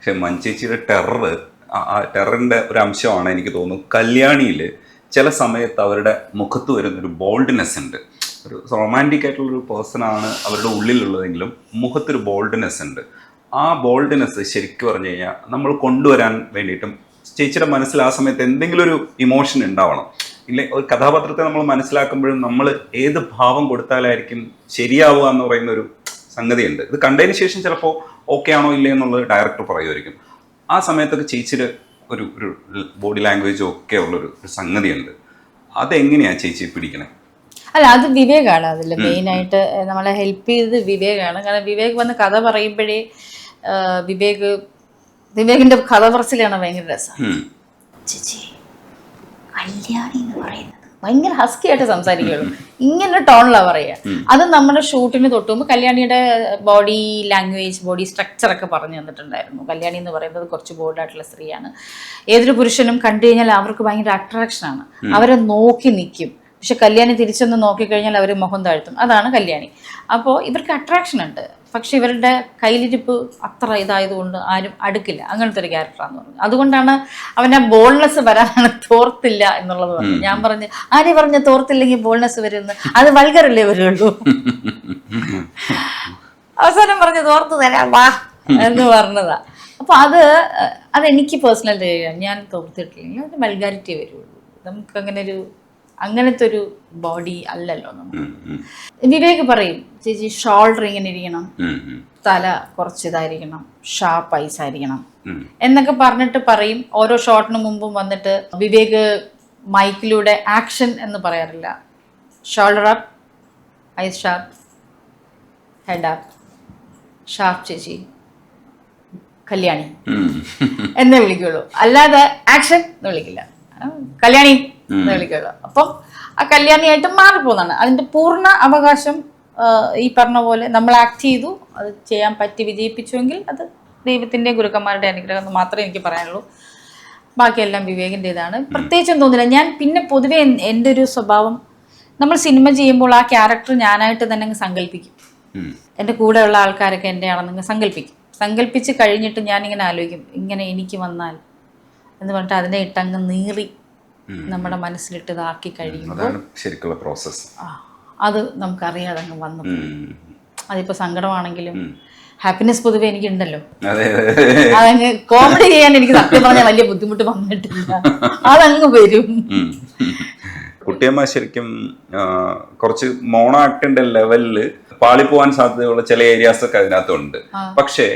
പക്ഷെ മഞ്ചേച്ചിയുടെ ആ ടെററിന്റെ ഒരു അംശമാണ് എനിക്ക് തോന്നുന്നു. കല്യാണിയിൽ ചില സമയത്ത് അവരുടെ മുഖത്ത് വരുന്നൊരു ബോൾഡ്നെസ് ഉണ്ട്. ഒരു റൊമാൻറ്റിക് ആയിട്ടുള്ളൊരു പേഴ്സണാണ് അവരുടെ ഉള്ളിലുള്ളതെങ്കിലും മുഖത്തൊരു ബോൾഡ്നെസ് ഉണ്ട്. ആ ബോൾഡ്നെസ് ശരിക്കും പറഞ്ഞു കഴിഞ്ഞാൽ നമ്മൾ കൊണ്ടുവരാൻ വേണ്ടിയിട്ടും ചേച്ചിയുടെ മനസ്സിൽ ആ സമയത്ത് എന്തെങ്കിലും ഒരു ഇമോഷൻ ഉണ്ടാവണം. ഇല്ല, ഒരു കഥാപാത്രത്തെ നമ്മൾ മനസ്സിലാക്കുമ്പോഴും നമ്മൾ ഏത് ഭാവം കൊടുത്താലായിരിക്കും ശരിയാവുക എന്ന് പറയുന്ന ഒരു സംഗതിയുണ്ട്. ഇത് കണ്ടതിന് ശേഷം ചിലപ്പോൾ ഓക്കെ ആണോ ഇല്ലേ എന്നുള്ളത് ഡയറക്ടർ പറയുമായിരിക്കും. ആ സമയത്തൊക്കെ ചേച്ചിയുടെ ഒരു ബോഡി ലാംഗ്വേജും ഒക്കെ ഉള്ളൊരു സംഗതിയുണ്ട്. അതെങ്ങനെയാണ് ചേച്ചി പിടിക്കണേ? അല്ല, അത് വിവേകാണ് അതിൽ മെയിനായിട്ട് നമ്മളെ ഹെൽപ്പ് ചെയ്തത് വിവേകാണ്. കാരണം വിവേക് വന്ന് കഥ പറയുമ്പോഴേ വിവേകിന്റെ കഥ പറച്ചിലാണ് ഭയങ്കര രസം. ചേച്ചി കല്യാണി എന്ന് പറയുന്നത് ഭയങ്കര ഹസ്കി ആയിട്ട് സംസാരിക്കുള്ളൂ, ഇങ്ങനെ ടോണിലാണ് പറയുക. അത് നമ്മുടെ ഷൂട്ടിന് തൊട്ടുമ്പോൾ കല്യാണിയുടെ ബോഡി ലാംഗ്വേജ്, ബോഡി സ്ട്രക്ചർ ഒക്കെ പറഞ്ഞു തന്നിട്ടുണ്ടായിരുന്നു. കല്യാണി എന്ന് പറയുന്നത് കുറച്ച് ബോൾഡായിട്ടുള്ള സ്ത്രീയാണ്. ഏതൊരു പുരുഷനും കണ്ടു കഴിഞ്ഞാൽ അവർക്ക് ഭയങ്കര അട്രാക്ഷനാണ്, അവരെ നോക്കി നിൽക്കും. പക്ഷെ കല്യാണി തിരിച്ചൊന്ന് നോക്കിക്കഴിഞ്ഞാൽ അവർ മുഖം താഴ്ത്തും. അതാണ് കല്യാണി. അപ്പോൾ ഇവർക്ക് അട്രാക്ഷൻ ഉണ്ട്, പക്ഷെ ഇവരുടെ കയ്യിലിരിപ്പ് അത്ര ഇതായതുകൊണ്ട് ആരും അടുക്കില്ല. അങ്ങനത്തെ ഒരു ക്യാരക്ടറാന്ന് പറഞ്ഞു. അതുകൊണ്ടാണ് അവൻ്റെ ബോൾനെസ് വരാനാണ് തോർത്തില്ല എന്നുള്ളത് പറഞ്ഞു. ഞാൻ പറഞ്ഞു, ആരെയും പറഞ്ഞ് തോർത്തില്ലെങ്കിൽ ബോൾനെസ് വരുന്നു, അത് വൾഗറല്ലേ വരുള്ളൂ. അവസാനം പറഞ്ഞ് തോർത്ത് തരാം വാ എന്ന് പറഞ്ഞതാ. അപ്പൊ അതെനിക്ക് പേഴ്സണൽ ഞാൻ തോർത്തിട്ടില്ലെങ്കിൽ അതിന് വൾഗാരിറ്റി വരുള്ളൂ. നമുക്ക് അങ്ങനത്തെ ഒരു ബോഡി അല്ലല്ലോ നമുക്ക്. വിവേക് പറയും, ചേച്ചി ഷോൾഡർ ഇങ്ങനെ ഇരിക്കണം, തല കുറച്ച് ഇതായിരിക്കണം, ഷാർപ്പ് ഐസ് ആയിരിക്കണം എന്നൊക്കെ പറഞ്ഞിട്ട് പറയും. ഓരോ ഷോട്ടിന് മുമ്പും വന്നിട്ട് വിവേക് മൈക്കിലൂടെ ആക്ഷൻ എന്ന് പറയാറില്ല, shoulder up, eyes sharp, head up, sharp ചേച്ചി കല്യാണി എന്നേ വിളിക്കുള്ളൂ. അല്ലാതെ ആക്ഷൻ എന്ന് വിളിക്കില്ല, കല്യാണി എന്ന് വിളിക്കുള്ളൂ. അപ്പം ആ കല്യാണിയായിട്ട് മാറിപ്പോന്നാണ്. അതിന്റെ പൂർണ്ണ അവകാശം ഈ പറഞ്ഞ പോലെ നമ്മൾ ആക്ട് ചെയ്തു, അത് ചെയ്യാൻ പറ്റി വിജയിപ്പിച്ചുവെങ്കിൽ അത് ദൈവത്തിന്റെ ഗുരുക്കന്മാരുടെ അനുഗ്രഹം എന്ന് മാത്രമേ എനിക്ക് പറയാനുള്ളൂ. ബാക്കിയെല്ലാം വിവേകിൻ്റെതാണ്. പ്രത്യേകിച്ചും തോന്നില്ല. ഞാൻ പിന്നെ പൊതുവെ എൻ്റെ ഒരു സ്വഭാവം, നമ്മൾ സിനിമ ചെയ്യുമ്പോൾ ആ ക്യാരക്ടർ ഞാനായിട്ട് തന്നെ അങ്ങ് സങ്കല്പിക്കും. എൻ്റെ കൂടെയുള്ള ആൾക്കാരൊക്കെ എൻ്റെ ആണെന്ന് സങ്കല്പിക്കും. സങ്കല്പിച്ച് കഴിഞ്ഞിട്ട് ഞാനിങ്ങനെ ആലോചിക്കും, ഇങ്ങനെ എനിക്ക് വന്നാൽ എന്ന് പറഞ്ഞിട്ട് അതിനെ ഇട്ടങ്ങ് നീറി നമ്മുടെ മനസ്സിലിട്ട് ഇതാക്കി കഴിയുമ്പോൾ ശരിക്കുള്ള പ്രോസസ് അത് നമുക്കറിയാതെ അങ്ങ് വന്നു. അതിപ്പോൾ സങ്കടമാണെങ്കിലും ഹാപ്പിനെസ് പൊതുവെ എനിക്കുണ്ടല്ലോ, അതങ്ങ് കോമഡി ചെയ്യാൻ എനിക്ക് സത്യം പറഞ്ഞാൽ വലിയ ബുദ്ധിമുട്ട് വന്നിട്ടില്ല, അതങ്ങ് വരും. കുട്ടിയമ്മ ശരിക്കും കുറച്ച് മോണോ ആക്ടിന്റെ ലെവലില് പാളിപ്പോവാൻ സാധ്യതയുള്ള ചില ഏരിയാസ് ഒക്കെ അതിനകത്തുണ്ട്. പക്ഷേ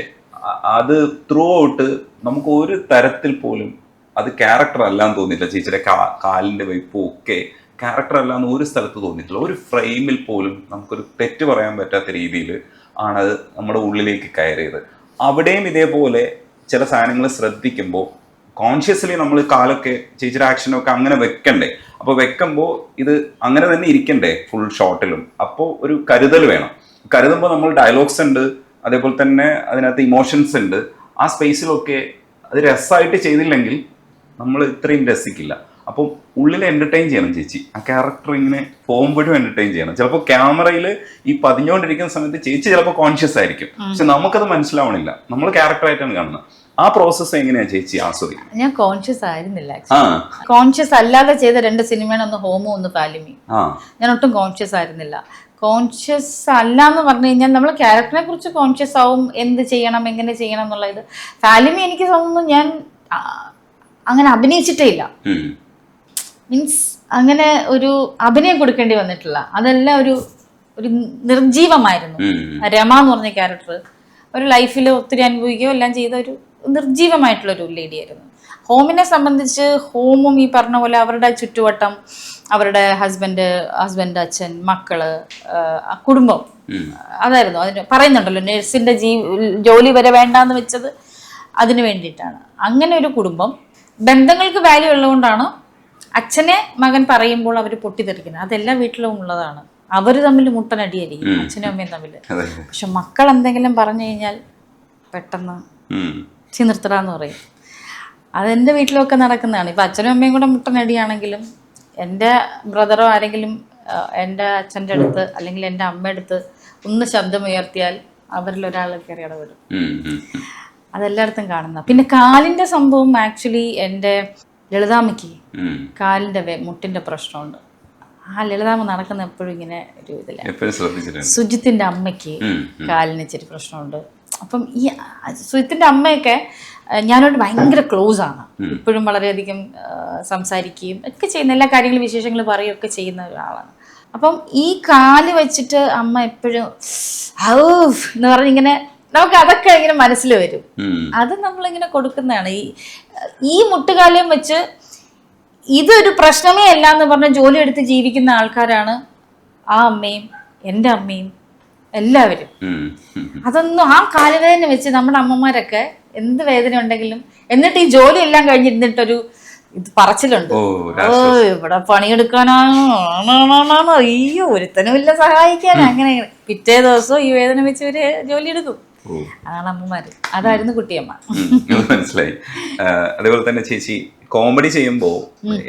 അത് ത്രൂ ഔട്ട് നമുക്ക് ഒരു തരത്തിൽ പോലും അത് ക്യാരക്ടർ അല്ലാന്ന് തോന്നിയിട്ടില്ല. ചേച്ചിയുടെ കാലിന്റെ വയ്പും ഒക്കെ ക്യാരക്ടർ അല്ലാന്ന് ഒരു സ്ഥലത്ത് തോന്നിയിട്ടില്ല. ഒരു ഫ്രെയിമിൽ പോലും നമുക്കൊരു തെറ്റ് പറയാൻ പറ്റാത്ത രീതിയിൽ ആണത് നമ്മുടെ ഉള്ളിലേക്ക് കയറിയത്. അവിടെയും ഇതേപോലെ ചില സാധനങ്ങൾ ശ്രദ്ധിക്കുമ്പോൾ കോൺഷ്യസ്ലി നമ്മൾ കാലൊക്കെ ചേച്ചിയുടെ ആക്ഷനൊക്കെ അങ്ങനെ വെക്കണ്ടേ. അപ്പോൾ വെക്കുമ്പോൾ ഇത് അങ്ങനെ തന്നെ ഇരിക്കണ്ടേ ഫുൾ ഷോട്ടിലും. അപ്പോൾ ഒരു കരുതൽ വേണം. കരുതുമ്പോൾ നമ്മൾ ഡയലോഗ്സ് ഉണ്ട്, അതേപോലെ തന്നെ അതിനകത്ത് ഇമോഷൻസ് ഉണ്ട്. ആ സ്പേസിലൊക്കെ അത് രസമായിട്ട് ചെയ്തില്ലെങ്കിൽ നമ്മൾ ഇത്രയും രസിക്കില്ല. അപ്പം ഉള്ളിൽ എന്റർടൈൻ ചെയ്യണം ചേച്ചി. ആ ക്യാരക്ടർ ഇങ്ങനെ പോകുമ്പോഴും എന്റർടൈൻ ചെയ്യണം. ചിലപ്പോൾ ക്യാമറയിൽ ഈ പതിഞ്ഞുകൊണ്ടിരിക്കുന്ന സമയത്ത് ചേച്ചി ചിലപ്പോൾ കോൺഷ്യസ് ആയിരിക്കും, പക്ഷെ നമുക്കത് മനസ്സിലാവണില്ല. നമ്മൾ ക്യാരക്ടറായിട്ടാണ് കാണുന്നത്. ആ പ്രോസസ്സ് എങ്ങനെയാ ചേച്ചി ആസ്വദിക്കും? ഞാൻ കോൺഷ്യസ് ആയിരുന്നില്ല. കോൺഷ്യസ് അല്ലാതെ ചെയ്ത 2 സിനിമയാണ്, ഒന്ന് ഹോമോ, ഒന്ന് ഫാലിമി. ഞാൻ ഒട്ടും കോൺഷ്യസ് ആയിരുന്നില്ല. കോൺഷ്യസ് അല്ല എന്ന് പറഞ്ഞു കഴിഞ്ഞാൽ നമ്മൾ ക്യാരക്ടറിനെ കുറിച്ച് കോൺഷ്യസ് ആവും, എന്ത് ചെയ്യണം, എങ്ങനെ ചെയ്യണം എന്നുള്ള ഇത്. ഫാലിമി എനിക്ക് തോന്നുന്നു ഞാൻ അങ്ങനെ അഭിനയിച്ചിട്ടേ ഇല്ല. മീൻസ് അങ്ങനെ ഒരു അഭിനയം കൊടുക്കേണ്ടി വന്നിട്ടില്ല. അതെല്ലാം ഒരു നിർജീവമായിരുന്നു. രമ എന്ന് പറഞ്ഞ ക്യാരക്ടർ ഒരു ലൈഫിൽ ഒത്തിരി അനുഭവിക്കുകയോ എല്ലാം ചെയ്ത ഒരു നിർജീവമായിട്ടുള്ളൊരു ലേഡി ആയിരുന്നു. ഹോമിനെ സംബന്ധിച്ച് ഹോമും ഈ പറഞ്ഞ പോലെ അവരുടെ ചുറ്റുവട്ടം, അവരുടെ ഹസ്ബൻഡ്, അച്ഛൻ, മക്കള്, കുടുംബം, അതായിരുന്നു. അതിന് പറയുന്നുണ്ടല്ലോ നഴ്സിന്റെ ജോലി വരെ വേണ്ടാന്ന് വെച്ചത് അതിന് വേണ്ടിയിട്ടാണ്. അങ്ങനെ ഒരു കുടുംബം, ബന്ധങ്ങൾക്ക് വാല്യൂ ഉള്ളതുകൊണ്ടാണ് അച്ഛനെ മകൻ പറയുമ്പോൾ അവർ പൊട്ടിത്തെറിക്കുന്നത്. അതെല്ലാ വീട്ടിലും ഉള്ളതാണ്. അവർ തമ്മിൽ മുട്ടനടിയായിരിക്കും, അച്ഛനും അമ്മയും തമ്മിൽ. പക്ഷെ മക്കൾ എന്തെങ്കിലും പറഞ്ഞു കഴിഞ്ഞാൽ പെട്ടെന്ന് നിർത്തടാന്ന് പറയും. അതെൻ്റെ വീട്ടിലൊക്കെ നടക്കുന്നതാണ്. ഇപ്പം അച്ഛനും അമ്മയും കൂടെ മുട്ടനടിയാണെങ്കിലും എൻ്റെ ബ്രദറോ ആരെങ്കിലും എൻ്റെ അച്ഛൻ്റെ അടുത്ത് അല്ലെങ്കിൽ എൻ്റെ അമ്മയുടെ അടുത്ത് ഒന്ന് ശബ്ദമുയർത്തിയാൽ അവരിൽ ഒരാൾ കയറി ഇടപെടും. അതെല്ലായിടത്തും കാണുന്ന. പിന്നെ കാലിന്റെ സംഭവം ആക്ച്വലി എൻ്റെ ലളിതാമ്മയ്ക്ക് കാലിന്റെ മുട്ടിന്റെ പ്രശ്നമുണ്ട്. ആ ലളിതാമ്മ നടക്കുന്ന എപ്പോഴും ഇങ്ങനെ ഒരു ഇതില്ല. സുജിത്തിന്റെ അമ്മയ്ക്ക് കാലിന് ഇച്ചിരി പ്രശ്നമുണ്ട്. അപ്പം ഈ സുജിത്തിന്റെ അമ്മയൊക്കെ ഞാനോട് ഭയങ്കര ക്ലോസ് ആണ്. ഇപ്പോഴും വളരെയധികം സംസാരിക്കുകയും ഒക്കെ ചെയ്യുന്ന, എല്ലാ കാര്യങ്ങളും വിശേഷങ്ങൾ പറയുകയൊക്കെ ചെയ്യുന്ന ഒരാളാണ്. അപ്പം ഈ കാല് വെച്ചിട്ട് അമ്മ എപ്പോഴും എന്ന് പറഞ്ഞിങ്ങനെ നമുക്ക് അതൊക്കെ ഇങ്ങനെ മനസ്സിൽ വരും. അത് നമ്മളിങ്ങനെ കൊടുക്കുന്നതാണ്. ഈ മുട്ടുകാലം വെച്ച് ഇതൊരു പ്രശ്നമേ അല്ല എന്ന് പറഞ്ഞ ജോലി എടുത്ത് ജീവിക്കുന്ന ആൾക്കാരാണ് ആ അമ്മയും എൻ്റെ അമ്മയും എല്ലാവരും. അതൊന്നും ആ കാലുവേദന വെച്ച് നമ്മുടെ അമ്മമാരൊക്കെ എന്ത് വേദന ഉണ്ടെങ്കിലും എന്നിട്ട് ഈ ജോലി എല്ലാം കഴിഞ്ഞിരുന്നിട്ടൊരു ഇത് പറച്ചിലുണ്ട്, ഇവിടെ പണിയെടുക്കാനാണോ, അയ്യോ ഒരുത്തനും ഇല്ല സഹായിക്കാൻ, അങ്ങനെ പിറ്റേ ദിവസവും ഈ വേദന വെച്ച് ഇവര് ജോലി എടുക്കും. അതാണ് അമ്മമാര്. അതായിരുന്നു കുട്ടിയമ്മ. മനസ്സിലായി. അതേപോലെ തന്നെ ചേച്ചി കോമഡി ചെയ്യുമ്പോ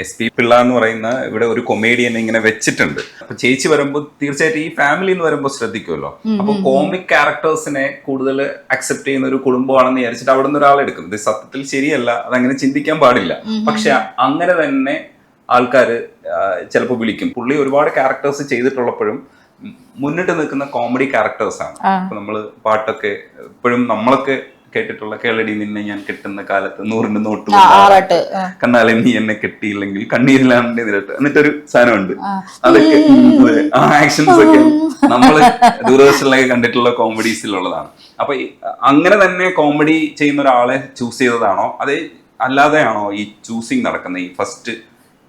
SP പിള്ള എന്ന് പറയുന്ന ഇവിടെ ഒരു കൊമേഡിയനെ ഇങ്ങനെ വെച്ചിട്ടുണ്ട്. അപ്പൊ ചേച്ചി വരുമ്പോ തീർച്ചയായിട്ടും ഈ ഫാമിലി എന്ന് വരുമ്പോ ശ്രദ്ധിക്കുമല്ലോ. അപ്പൊ കോമിക് ക്യാരക്ടേഴ്സിനെ കൂടുതൽ അക്സെപ്റ്റ് ചെയ്യുന്ന ഒരു കുടുംബമാണെന്ന് വിചാരിച്ചിട്ട് അവിടെ നിന്ന് ഒരാളെ എടുക്കും. ഇത് സത്യത്തിൽ ശരിയല്ല, അതങ്ങനെ ചിന്തിക്കാൻ പാടില്ല. പക്ഷെ അങ്ങനെ തന്നെ ആൾക്കാര് ചിലപ്പോൾ വിളിക്കും. പുള്ളി ഒരുപാട് ക്യാരക്ടേഴ്സ് ചെയ്തിട്ടുള്ളപ്പോഴും മുന്നിട്ട് നിൽക്കുന്ന കോമഡി ക്യാരക്ടേഴ്സാണ്. അപ്പൊ നമ്മള് പാട്ടൊക്കെ ഇപ്പോഴും നമ്മളൊക്കെ കേട്ടിട്ടുള്ള കേളടി നിന്നെ ഞാൻ കെട്ടുന്ന കാലത്ത് 100 നോട്ട് കണ്ണാലെ നീ എന്നെ കെട്ടിയില്ലെങ്കിൽ കണ്ണീരിലാണ്ട് ഇതിലിട്ട് എന്നിട്ടൊരു സാധനമുണ്ട്. അതൊക്കെ ആ ആക്ഷൻസ് ഒക്കെ നമ്മള് ദൂരദർശനിലൊക്കെ കണ്ടിട്ടുള്ള കോമഡീസിലുള്ളതാണ്. അപ്പൊ അങ്ങനെ തന്നെ കോമഡി ചെയ്യുന്ന ഒരാളെ ചൂസ് ചെയ്തതാണോ അതേ അല്ലാതെയാണോ ഈ ചൂസിങ് നടക്കുന്നത്? ഈ ഫസ്റ്റ്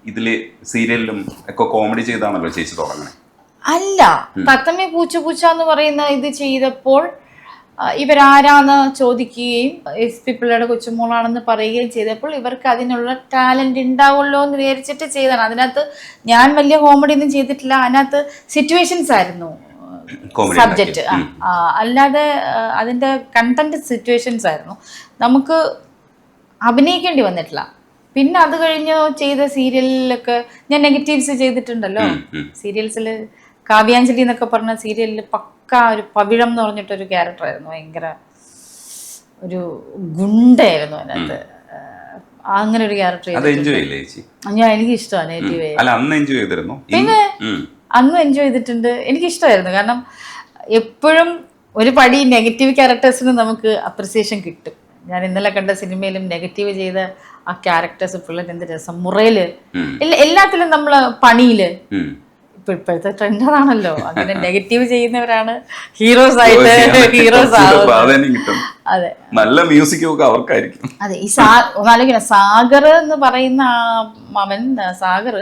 ഇതില് സീരിയലിലും ഒക്കെ കോമഡി ചെയ്താണല്ലോ ചേച്ചി തുടങ്ങണേ? അല്ല, തത്തമ്മ പൂച്ച പൂച്ച എന്ന് പറയുന്ന ഇത് ചെയ്തപ്പോൾ ഇവരാരാന്ന് ചോദിക്കുകയും SP പിള്ളയുടെ കൊച്ചുമോളാണെന്ന് പറയുകയും ചെയ്തപ്പോൾ ഇവർക്ക് അതിനുള്ള ടാലന്റ് ഉണ്ടാവുമല്ലോ എന്ന് വിചാരിച്ചിട്ട് ചെയ്തതാണ്. അതിനകത്ത് ഞാൻ വലിയ കോമഡി ഒന്നും ചെയ്തിട്ടില്ല. അതിനകത്ത് സിറ്റുവേഷൻസ് ആയിരുന്നു സബ്ജക്റ്റ്, അല്ലാതെ അതിന്റെ കണ്ടന്റ് സിറ്റുവേഷൻസ് ആയിരുന്നു. നമുക്ക് അഭിനയിക്കേണ്ടി വന്നിട്ടില്ല. പിന്നെ അത് കഴിഞ്ഞ് ചെയ്ത സീരിയലിലൊക്കെ ഞാൻ നെഗറ്റീവ്സ് ചെയ്തിട്ടുണ്ടല്ലോ. സീരിയൽസിൽ കാവ്യാഞ്ജലി എന്നൊക്കെ പറഞ്ഞ സീരിയലിൽ പക്ക ഒരു പവിഴം എന്ന് പറഞ്ഞിട്ടൊരു ക്യാരക്ടറായിരുന്നു. ഭയങ്കര ഒരു ഗുണ്ടായിരുന്നു അതിനകത്ത്. അങ്ങനെ ഒരു ക്യാരക്ടർ എനിക്ക് ഇഷ്ടമാണ്. പിന്നെ അന്നും എൻജോയ് ചെയ്തിട്ടുണ്ട്. എനിക്കിഷ്ടമായിരുന്നു. കാരണം എപ്പോഴും ഒരു പടി നെഗറ്റീവ് ക്യാരക്ടേഴ്സിന് നമുക്ക് അപ്രിസിയേഷൻ കിട്ടും. ഞാൻ ഇന്നലെ കണ്ട സിനിമയിലും നെഗറ്റീവ് ചെയ്ത ആ ക്യാരക്ടേഴ്സ് പിള്ളേർ എന്ത് രസം, മുറയില് എല്ലാത്തിലും നമ്മള് പണിയില് ഇപ്പോഴത്തെ ട്രെൻഡ് അതാണല്ലോ. അങ്ങനെ നെഗറ്റീവ് ചെയ്യുന്നവരാണ് ഹീറോസ് ആയിട്ട് ഹീറോസ് ആവുന്നത്. അതെ, നല്ല മ്യൂസിക് ഒക്കെ അവർക്കായിരിക്കും. അതെ, ഈ ഒന്നാലോചിക്കണം, സാഗർ എന്ന് പറയുന്ന അവൻ സാഗർ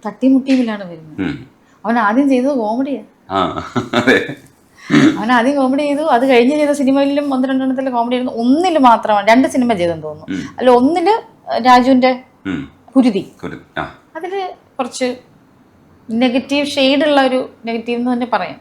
തട്ടിമുട്ടിയിലാണ് വരുന്നത്. അവൻ ആദ്യം ചെയ്തത് കോമഡിയാ. അവൻ ആദ്യം കോമഡി ചെയ്തു. അത് കഴിഞ്ഞ് ചെയ്ത സിനിമയിലും 1-2 കോമഡി ആയിരുന്നു. ഒന്നില് മാത്രമാണ് 2 സിനിമ ചെയ്തെന്ന് തോന്നുന്നു. അല്ല, ഒന്നില് രാജുവിന്റെ കുരുതി, അതില് കുറച്ച് നെഗറ്റീവ് ഷെയ്ഡുള്ള ഒരു നെഗറ്റീവ് എന്ന് തന്നെ പറയാം.